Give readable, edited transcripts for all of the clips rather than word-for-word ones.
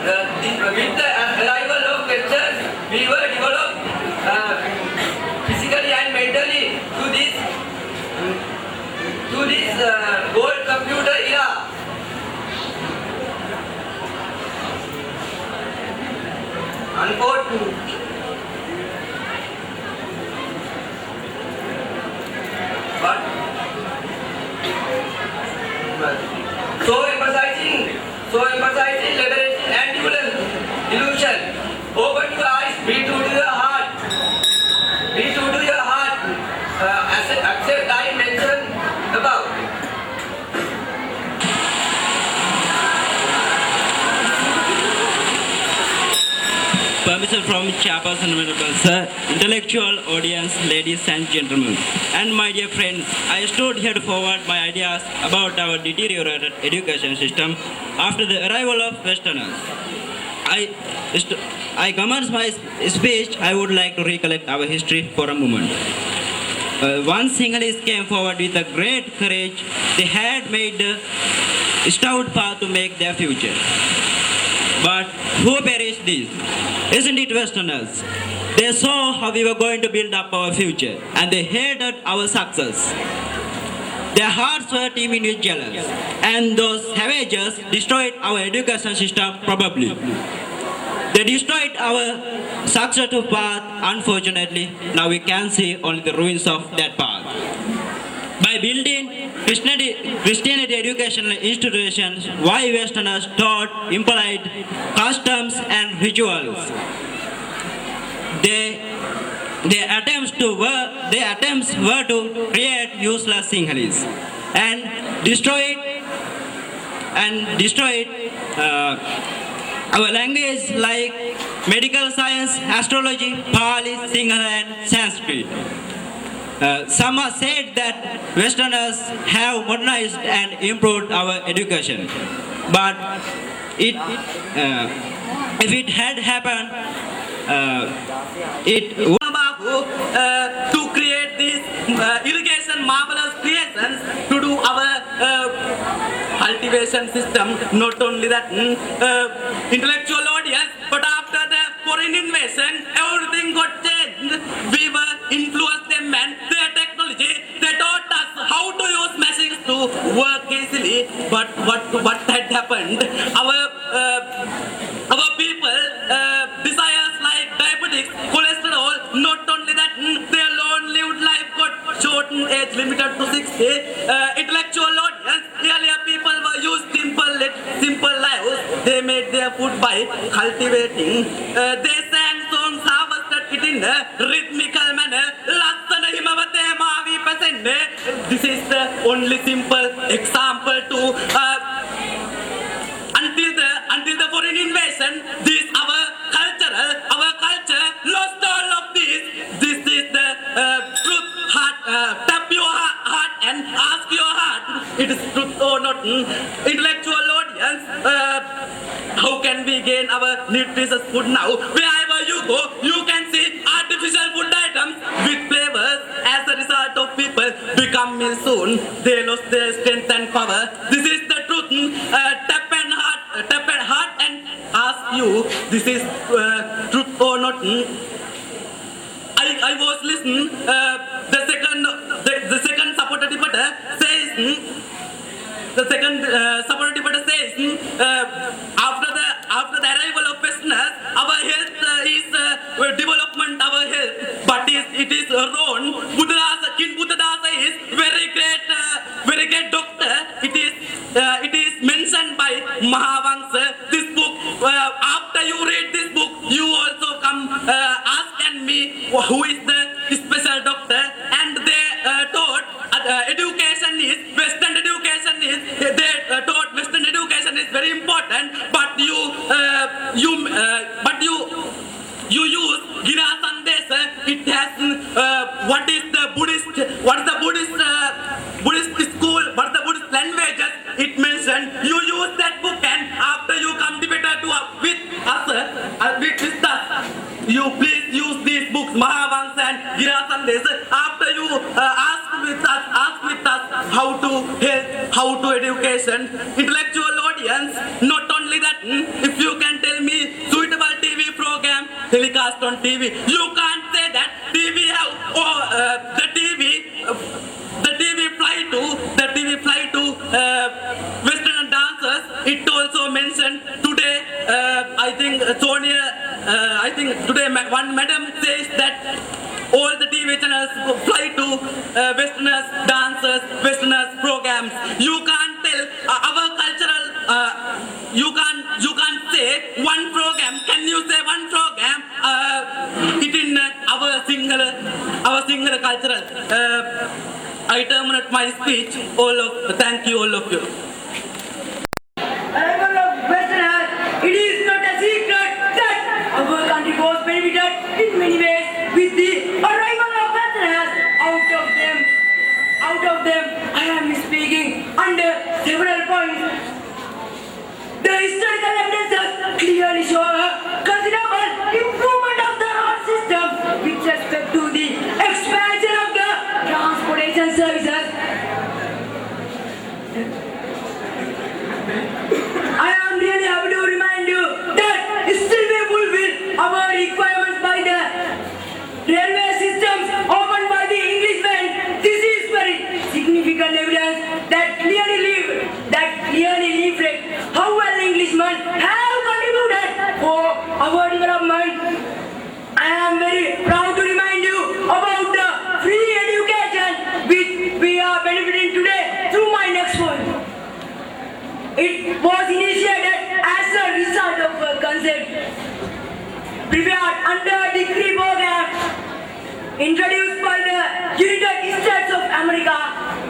with the arrival of Western, we were developed physically and mentally to this gold computer era. Unquote. But so emphasizing liberation and illusion. Open your eyes, be true to your heart. Be true to your heart. Accept I mentioned above. Permission from Chairperson Venerable Sir, intellectual audience, ladies and gentlemen, and my dear friends, I stood here to forward my ideas about our deteriorated education system after the arrival of Westerners. I commence my speech. I would like to recollect our history for a moment. One Sinhalese came forward with a great courage. They had made a stout path to make their future. But who perished this? Isn't it Westerners? They saw how we were going to build up our future and they hated our success. Their hearts were teeming with jealous, and those savages destroyed our education system probably. They destroyed our successful path. Unfortunately, now we can see only the ruins of that path. By building Christianity educational institutions, why Westerners taught impolite customs and rituals. Their attempts were to create useless Sinhalese and destroyed our language like medical science, astrology, Pali, Sinhala, and Sanskrit. Some have said that Westerners have modernized and improved our education. But if it had happened, it would to create these irrigation marvelous creations to do our cultivation system. Not only that, intellectual audience, but after the foreign invasion, everything got changed. We were influenced them and their technology. They taught us how to use machines to work easily. But what had happened? Our people desires like diabetics, cholesterol. Not only that, their long-lived life got shortened, age limited to 60. Intellectual audience, earlier people were used simple lives. They made their food by cultivating. They sang songs, harvested it in a rhythmical manner. This is the only simple example to until the foreign invasion. This our culture lost all of this. This is the truth. Tap your heart and ask your heart. It is truth or not. Intellectual audience, how can we gain our nutritious food now? Wherever you go, you can see artificial food items with flavors. As a result of people become ill soon, they lost their strength and power. This is the truth. Tap and heart and ask you, this is truth or not. I was listening. The second supporter debater says. The second supporter debater says after the arrival of Westerners, our health is development. Our health, but it is wrong. King Buddhadasa is very great doctor. It is mentioned by Mahavansa. This book. After you read this book, you also come ask and me who is the special doctor, and they taught education is Western education is they taught Western education is very important, but you use Gira Sandesa. It has what is the Buddhist school, what is the Buddhist languages it mentioned. You use that book, and after you come debater to with us, you please use these books, Mahavansa and Gira Sandesa. After you ask with us how to education. Intellectual audience, not only that, if you can tell telecast on TV. You can't say that TV have the TV fly to Western dancers. It also mentioned today. I think today one madam says that all the TV channels fly to Westerners dancers, Westerners programs. You can't tell our cultural. You can't say one program. Can you say one program? It in our single cultural. I terminate my speech. Thank you all of you. Arrival of Westerners, it is not a secret that our country was benefited in many ways with the arrival of Westerners. Out of them, I am speaking under several points. The historical evidences clearly show a considerable improvement of the road system with respect to the expansion of the transportation services. I am really happy to remind you that still we fulfill our requirements by the railway systems opened by the Englishmen. This is very significant evidence that clearly reflects how well Englishmen have contributed for our development. I am very proud to remind you about the free education which we are benefiting today through my next point. It was initiated as a result of a concept prepared under a degree program introduced by the United States of America.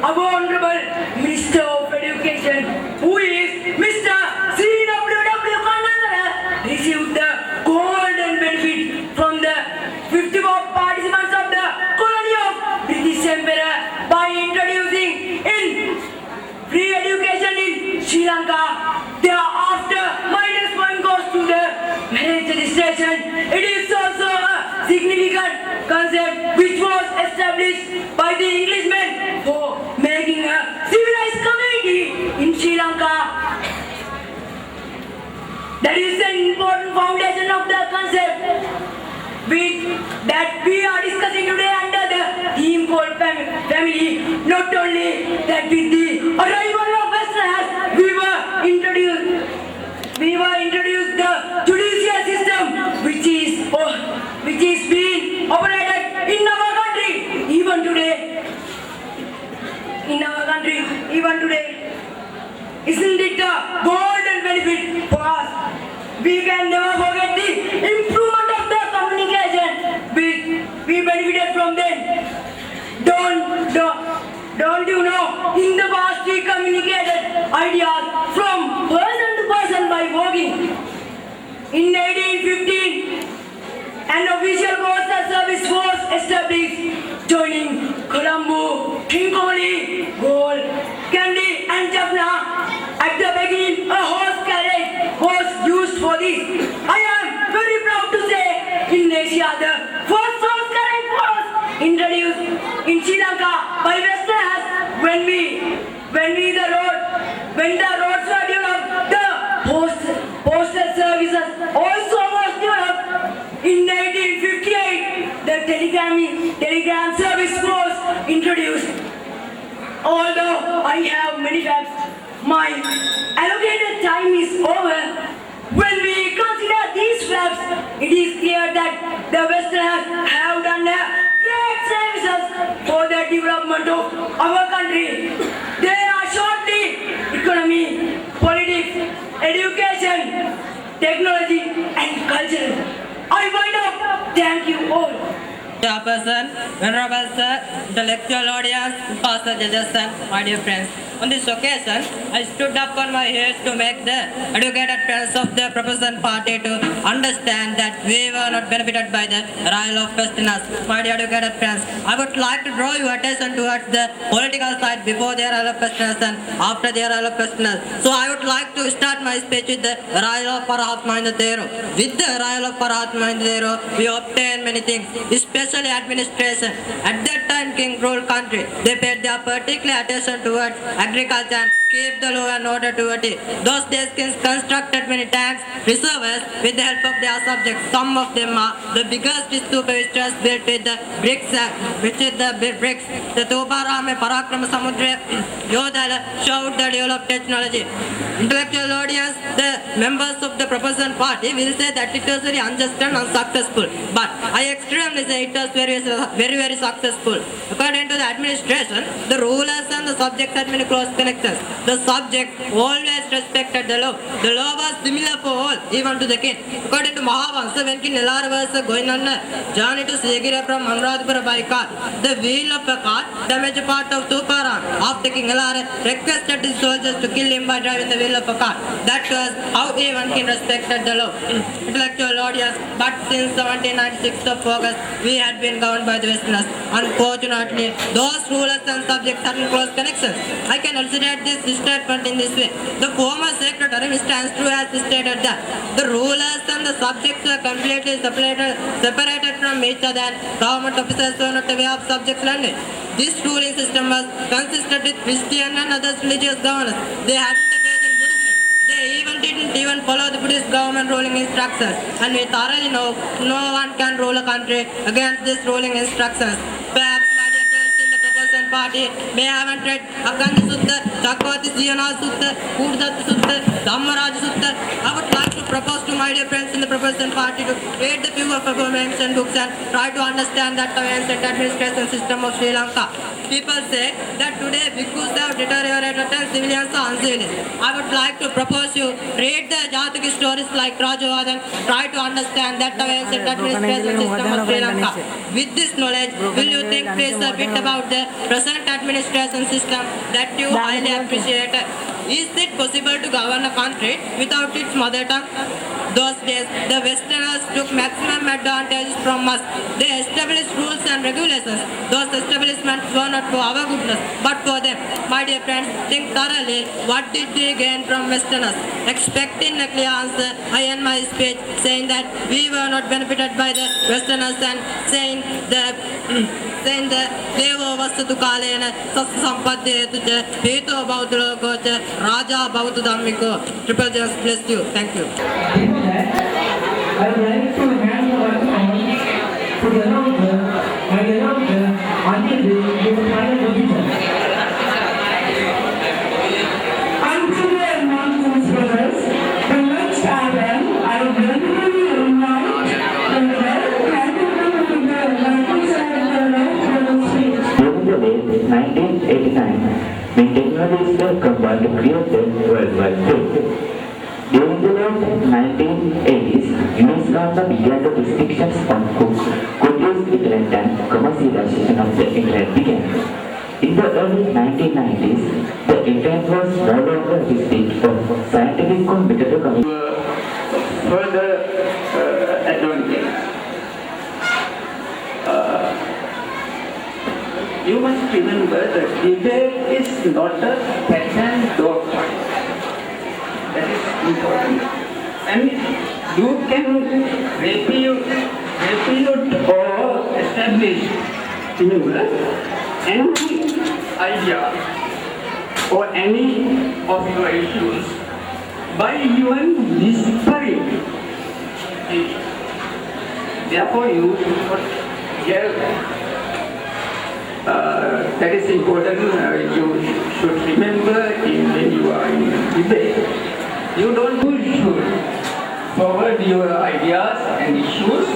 Our Honorable Minister of Education, who is Mr. C.W.W. Kannadara, received the golden benefit from the 54 participants of the colony of British Empire by introducing in free education in Sri Lanka. Thereafter, minus point goes to the marriage registration. It is also a significant concept which was established by the Englishmen for making a civilized community in Sri Lanka. That is an important foundation of the concept that we are discussing today under the theme called family. Not only that, with the arrival of Westerners, we were introduced the judicial system which is being operated in our country even today. Isn't it a golden benefit for us? We can never forget the improvement of the communication we benefited from them. Don't you know, in the past we communicated ideas from person to person by walking. In 1815, an official postal service was established, joining Colombo, Trincomalee, Galle, Kandy and Jaffna. At the beginning, a horse carriage was used for this. I am very proud to say, in Asia, the first horse carriage was introduced in Sri Lanka by Westerners. When the roads were developed, the postal services also was developed. In 1958, the telegram service was introduced. Although I have many facts, my allocated time is over. When we consider these facts, it is clear that the Westerners have done great services for the development of our country. They are shortly economy, politics, education, technology and culture. I wind up. Thank you all. Chairperson, Venerable Sir, intellectual audience, pastor judges and my dear friends. On this occasion, I stood up on my heels to make the educated friends of the proposed party to understand that we were not benefited by the arrival of Westerners. My dear educated friends, I would like to draw your attention towards the political side before the arrival of Westerners and after the arrival of Westerners. So I would like to start my speech with the arrival of Parahatma Indira. With the arrival of Parahatma Indira, we obtained many things, especially administration. At that time, King ruled country. They paid their particular attention towards agriculture and keep the law and order to a T. Those days kings constructed many tanks, reservoirs with the help of their subjects. Some of them are the biggest stupa which was built with the bricks, The Toparame Parakrama Samudra Yodhala showed the developed technology. Intellectual audience, the members of the proposal party will say that it was very unjust and unsuccessful. But I extremely say it was very successful. According to the administration, the rulers and the subjects had many close connections. The subjects always respected the law. The law was similar for all, even to the king. According to Mahavansa, when King Nilara was going on a journey to Segira from Anuradhapura by car, the wheel of a car damaged a part of Tuparan. After King Nilara requested his soldiers to kill him by driving the wheel of a car. That was how even king respected the law. Intellectual audience, but since 1796 of August, we had been governed by the Westerners. Unfortunately, those rulers and subjects had close connections. I can illustrate this statement in this way. The former secretary, Mr. Anstrew, has stated that the rulers and the subjects were completely separated from each other, and government officers were not aware of subjects' language. This ruling system was consisted with Christian and other religious governors. They had in Buddhism. They didn't even follow the Buddhist government ruling instructions. And we thoroughly know no one can rule a country against these ruling instructions. Perhaps my dear friends in the proposal party may haven't read Akandi Sutta, Chakravarti Siyana Sutta, Purdatta Sutta, Dhammaraj Sutta. I would like to propose to my dear friends in the proposal party to read the few of aforementioned books and try to understand that ancient administration system of Sri Lanka. People say that today bhikkhus have deteriorated and civilians are uncivilized. I would like to propose you read the Jataka stories like Rajavadan, try to understand that ancient administration system of Sri Lanka. With this knowledge, will you think please a bit about the present administration system that you highly appreciate? Is it possible to govern a country without its mother tongue? Those days, the Westerners took maximum advantages from us. They established rules and regulations. Those establishments were not for our goodness, but for them. My dear friends, think thoroughly. What did we gain from Westerners? Expecting a clear answer, I end my speech saying that we were not benefited by the Westerners and saying the Devo Vastatu Kalena, Sampadetuja, Peto Baudlogoja, Raja Baudu Dhammiko. Triple just bless you. Thank you. I would like to hand over to the announcer and the announcer until they give a final decision. Until the announcements, brothers, the next item I would like to invite the candidate of the 1979 During the late 1989, when technologies were combined to create the worldwide trade. During the late 1980s, US government began the restrictions on who could use internet and commercialization of the internet began. In the early 1990s, the internet was no longer restricted for scientific or medical communication. Further advantage. You must remember that debate is not a pattern doctrine. That is important. And you can refute or establish any idea or any of your issues by even whispering it. Therefore, you should not yell. That is important. You should remember when you are in debate. You don't should forward your ideas and issues,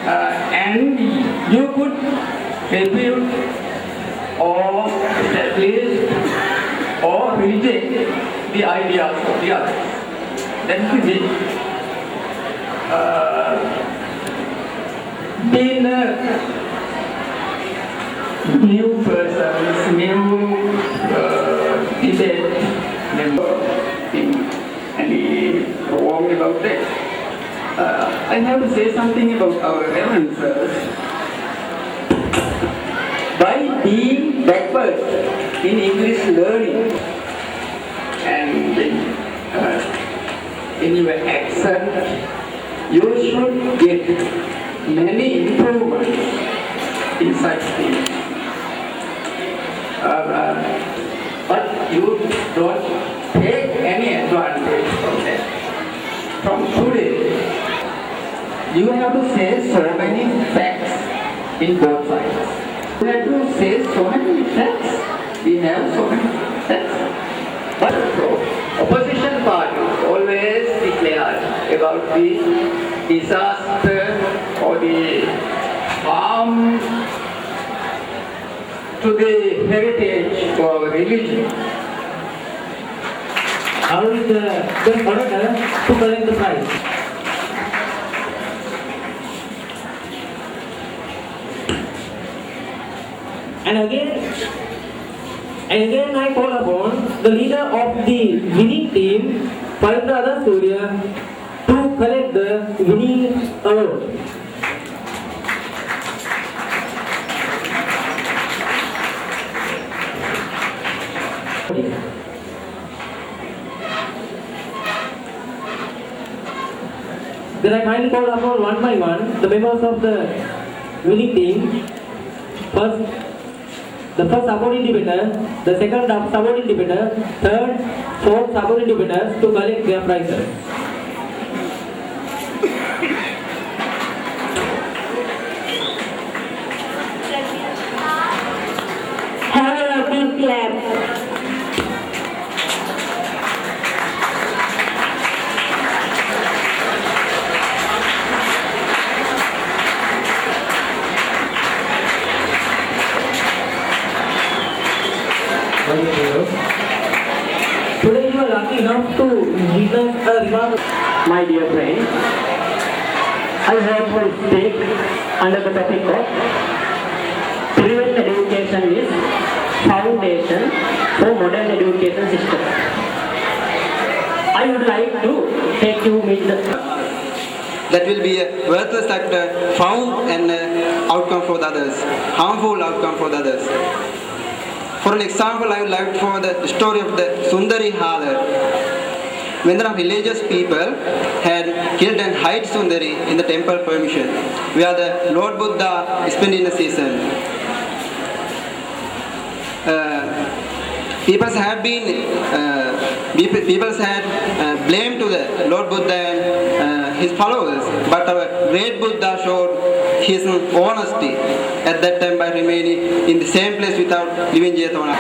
and you could refute or establish or reject the ideas of the others. That is it. Being a new person, new debate member, any wrong about that. I have to say something about our reverend sirs. By being backward in English learning and in your accent, you should get many improvements in such things. But you don't take any advantage from that. From today, you have to say so many facts in both sides. You have to say so many facts. We have so many facts. But opposition parties always declare about the disaster or the harm to the heritage or religion. How is the orator to collect the prize? And again I call upon the leader of the winning team, Pavitra Surya, to collect the winning award. Then I kindly call upon one by one the members of the winning team. The first supporting debater, the second supporting debater, third, fourth supporting debaters to collect their prizes. Have a big clap. Today you are lucky enough to witness a remarkable. My dear friend, I have to speak under the topic of private education is foundation for modern education system. I would like to take you with the that will be a worthless factor found and outcome for the others, harmful outcome for the others. For an example, I would like for the story of the Sundari Halar. When the religious people had killed and hid Sundari in the temple permission, where the Lord Buddha spent in the season. People had blamed to the Lord Buddha and his followers, but our great Buddha showed his honesty at that time by remaining in the same place without leaving Jetona.